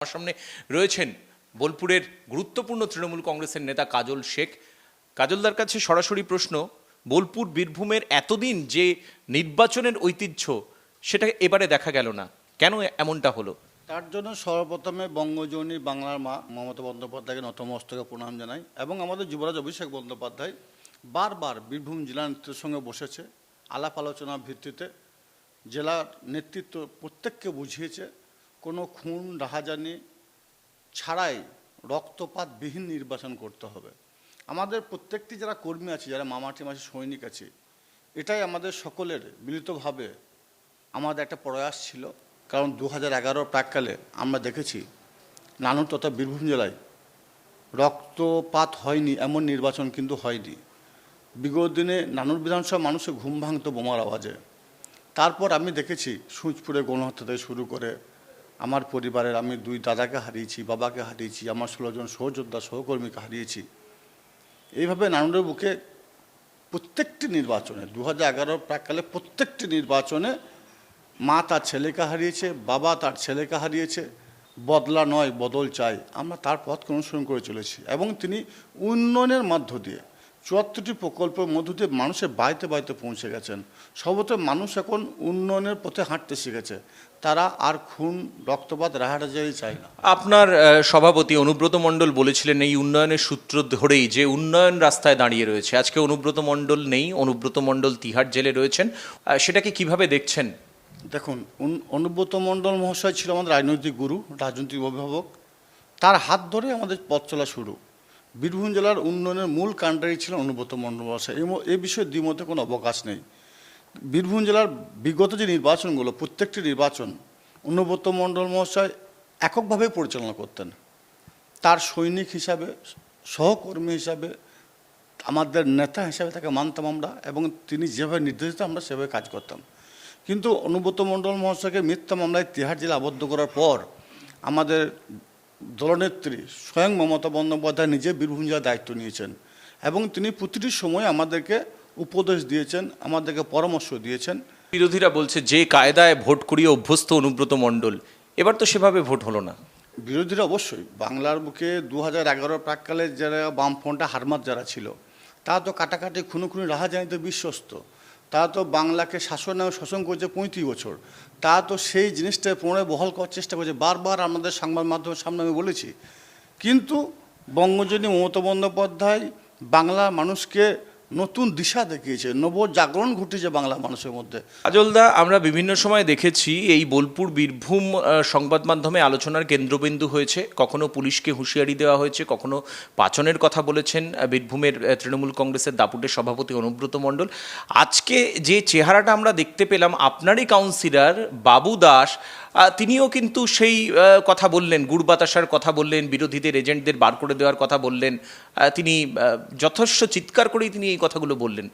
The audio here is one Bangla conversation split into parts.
আমার সামনে রয়েছেন বোলপুরের গুরুত্বপূর্ণ তৃণমূল কংগ্রেসের নেতা কাজল শেখ। কাজলদার কাছে সরাসরি প্রশ্ন, বোলপুর বীরভূমের এতদিন যে নির্বাচনের ঐতিহ্য সেটা এবারে দেখা গেল না, কেন এমনটা হলো? তার জন্য সর্বপ্রথমে বঙ্গজননী বাংলার মা মমতা বন্দ্যোপাধ্যায়কে নতমস্তকে প্রণাম জানাই এবং আমাদের যুবরাজ অভিষেক বন্দ্যোপাধ্যায় বারবার বীরভূম জেলা নেতৃত্বের সঙ্গে বসেছে, আলাপ আলোচনার ভিত্তিতে জেলার নেতৃত্ব প্রত্যেককে বুঝিয়েছে কোনো খুন রাহাজানি ছাড়াই রক্তপাতবিহীন নির্বাচন করতে হবে। আমাদের প্রত্যেকটি যারা কর্মী আছে, যারা মামাটি মাসি সৈনিক আছে, এটাই আমাদের সকলের মিলিতভাবে আমাদের একটা প্রয়াস ছিল। কারণ 2011 প্রাককালে আমরা দেখেছি নানুর তথা বীরভূম জেলায় রক্তপাত হয়নি এমন নির্বাচন কিন্তু হয়নি। বিগত দিনে নানুর বিধানসভা মানুষের ঘুম ভাঙত বোমার আওয়াজে। তারপর আমি দেখেছি সুঁচপুরে গণহত্যা থেকে শুরু করে আমার পরিবারের আমি 2 দাদাকে হারিয়েছি, বাবাকে হারিয়েছি, আমার 16 জন সহযোদ্ধা সহকর্মীকে হারিয়েছি। এইভাবে নানুরের বুকে প্রত্যেকটি নির্বাচনে 2011 প্রাককালে প্রত্যেকটি নির্বাচনে মা তার ছেলেকে হারিয়েছে, বাবা তার ছেলেকে হারিয়েছে। বদলা নয়, বদল চাই, আমরা তার পথকে অনুসরণ করে চলেছি। এবং তিনি উন্নয়নের মধ্য দিয়ে 74টি প্রকল্পের মধ্য দিয়ে মানুষের বাড়িতে বাড়িতে পৌঁছে গেছেন। সর্বত মানুষ এখন উন্নয়নের পথে হাঁটতে শিখেছে, তারা আর খুন রক্তপাত রাহাজানি চায় না। আপনার সভাপতি অনুব্রত মণ্ডল বলেছিলেন এই উন্নয়নের সূত্র ধরেই যে উন্নয়ন রাস্তায় দাঁড়িয়ে রয়েছে। আজকে অনুব্রত মণ্ডল নেই, অনুব্রত মণ্ডল তিহার জেলে রয়েছেন, সেটাকে কিভাবে দেখছেন? দেখুন, অনুব্রত মণ্ডল মহাশয় ছিল আমাদের রাজনৈতিক গুরু, রাজনৈতিক অভিভাবক। তার হাত ধরে আমাদের পথ চলা শুরু। বীরভূম জেলার উন্নয়নের মূল কাণ্ডারি ছিলেন অনুব্রত মণ্ডল মহাশয়। এই বিষয়ে দ্বিমতে কোনো অবকাশ নেই। বীরভূম জেলার বিগত যে নির্বাচনগুলো, প্রত্যেকটি নির্বাচন অনুব্রত মণ্ডল মহাশয় এককভাবে পরিচালনা করতেন। তার সৈনিক হিসাবে, সহকর্মী হিসাবে, আমাদের নেতা হিসাবে তাকে মানতাম আমরা, এবং তিনি যেভাবে নির্দেশ দিতেন আমরা সেভাবে কাজ করতাম। কিন্তু অনুব্রত মণ্ডল মহাশয়কে মিথ্যা মামলায় তিহার জেলে আবদ্ধ করার পর আমাদের দলনেত্রী স্বয়ং মমতা বন্দ্যোপাধ্যায় নিজে বীরভূম জেলার দায়িত্ব নিয়েছেন এবং তিনি প্রতিটি সময় আমাদেরকে উপদেশ দিয়েছেন, আমাদেরকে পরামর্শ দিয়েছেন। বিরোধীরা বলছে যে কায়দায় ভোট করিয়ে অভ্যস্ত অনুব্রত মণ্ডল, এবার তো সেভাবে ভোট হলো না। বিরোধীরা অবশ্যই বাংলার বুকে 2011 প্রাককালে যারা বামফ্রন্টে হারমাত যারা ছিল, তারা তো কাটাকাটি খুনোখুনি রাহাজানিতে বিশ্বস্ত। তারা তো বাংলাকে শাসন করেছে 35 বছর। তারা তো সেই জিনিসটা পুনরায় বহাল করার চেষ্টা করেছে। বারবার আমাদের সংবাদ মাধ্যমের সামনে আমি বলেছি। কিন্তু বঙ্গজননী মমতা বন্দ্যোপাধ্যায় বাংলা মানুষকে নতুন দিশা দেখিয়েছে, নবজাগরণ ঘটেছে বাংলা মানুষের মধ্যে। কাজলদা, আমরা বিভিন্ন সময় দেখেছি এই বোলপুর বীরভূম সংবাদ মাধ্যমে আলোচনার কেন্দ্রবিন্দু হয়েছে। কখনো পুলিশকে হুঁশিয়ারি দেওয়া হয়েছে, কখনো পাচনের কথা বলেছেন বীরভূমের তৃণমূল কংগ্রেসের দাপুটের সভাপতি অনুব্রত মণ্ডল। আজকে যে চেহারাটা আমরা দেখতে পেলাম, আপনারই কাউন্সিলর বাবু দাস তিনিও কিন্তু সেই কথা বললেন, গুড় বাতাসার কথা বললেন, বিরোধীদের এজেন্টদের বার করে দেওয়ার কথা বললেন। তিনি যথেষ্ট চিৎকার করেই তিনি এই কথাগুলো বললেন।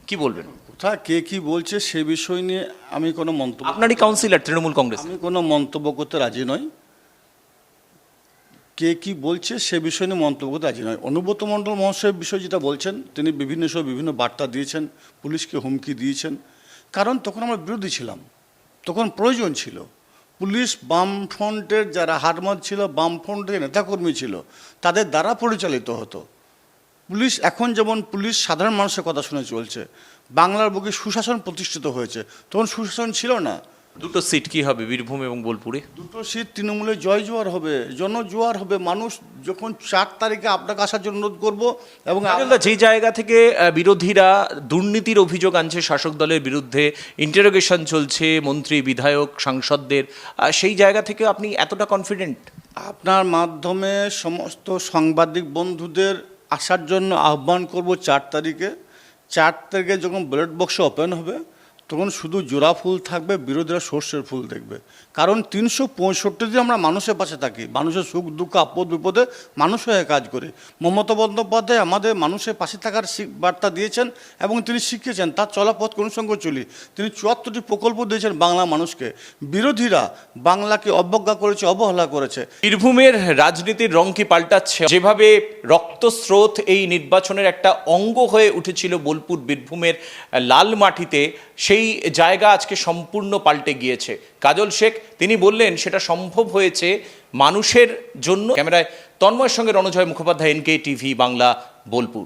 কি বলবেন? কোথা কে কি বলছে সে বিষয় নিয়ে আমি কোনো মন্তব্য, আপনারই কাউন্সিলর তৃণমূল কংগ্রেস, আমি কোনো মন্তব্য করতে রাজি নই। কে কি বলছে সে বিষয় নিয়ে মন্তব্য করতে রাজি নয়। অনুব্রত মণ্ডল মহাশয়ের বিষয় যেটা বলছেন, তিনি বিভিন্ন সময় বিভিন্ন বার্তা দিয়েছেন, পুলিশকে হুমকি দিয়েছেন। কারণ তখন আমরা বিরোধী ছিলাম, তখন প্রয়োজন ছিল। পুলিশ বামফ্রন্টের যারা হারমাত ছিল, বামফ্রন্টের নেতাকর্মী ছিল, তাদের দ্বারা পরিচালিত হতো পুলিশ। এখন যেমন পুলিশ সাধারণ মানুষের কথা শুনে চলছে, বাংলার বুকে সুশাসন প্রতিষ্ঠিত হয়েছে, তখন সুশাসন ছিল না। দুটো সিট কি হবে বীরভূম এবং বোলপুরে? দুটো সিট তৃণমূলের জয় জোয়ার হবে, জনজোয়ার হবে। মানুষ যখন 4 তারিখে আপনাকে আসার জন্য অনুরোধ করবো। এবং যে জায়গা থেকে বিরোধীরা দুর্নীতির অভিযোগ আনছে শাসক দলের বিরুদ্ধে, ইন্টারোগেশন চলছে মন্ত্রী, বিধায়ক, সাংসদদের, সেই জায়গা থেকে আপনি এতটা কনফিডেন্ট? আপনার মাধ্যমে সমস্ত সাংবাদিক বন্ধুদের আসার জন্য আহ্বান করব 4 তারিখে। 4 তারিখে যখন ব্যালট বক্স ওপেন হবে তখন শুধু জোড়া ফুল থাকবে, বিরোধীরা সর্ষের ফুল দেখবে। কারণ 365 দিন আমরা মানুষের পাশে থাকি, মানুষের সুখ দুঃখ আপদ বিপদে মানুষ হয়ে কাজ করি। মমতা বন্দ্যোপাধ্যায় আমাদের মানুষের পাশে থাকার বার্তা দিয়েছেন এবং তিনি শিখিয়েছেন, তার চলাপথ অনুসরণ করে চলি। তিনি 74টি প্রকল্প দিয়েছেন বাংলা মানুষকে। বিরোধীরা বাংলাকে অবজ্ঞা করেছে, অবহেলা করেছে। বীরভূমের রাজনীতির রং কি পাল্টাচ্ছে? যেভাবে রক্তস্রোত এই নির্বাচনের একটা অঙ্গ হয়ে উঠেছিল বোলপুর বীরভূমের লাল মাটিতে, সেই জায়গা আজকে সম্পূর্ণ পাল্টে গিয়েছে। কাজল শেখ তিনি বললেন সেটা সম্ভব হয়েছে মানুষের জন্য। ক্যামেরায় তন্ময়ের সঙ্গে রণজয় মুখোপাধ্যায়, NK টিভি বাংলা, বোলপুর।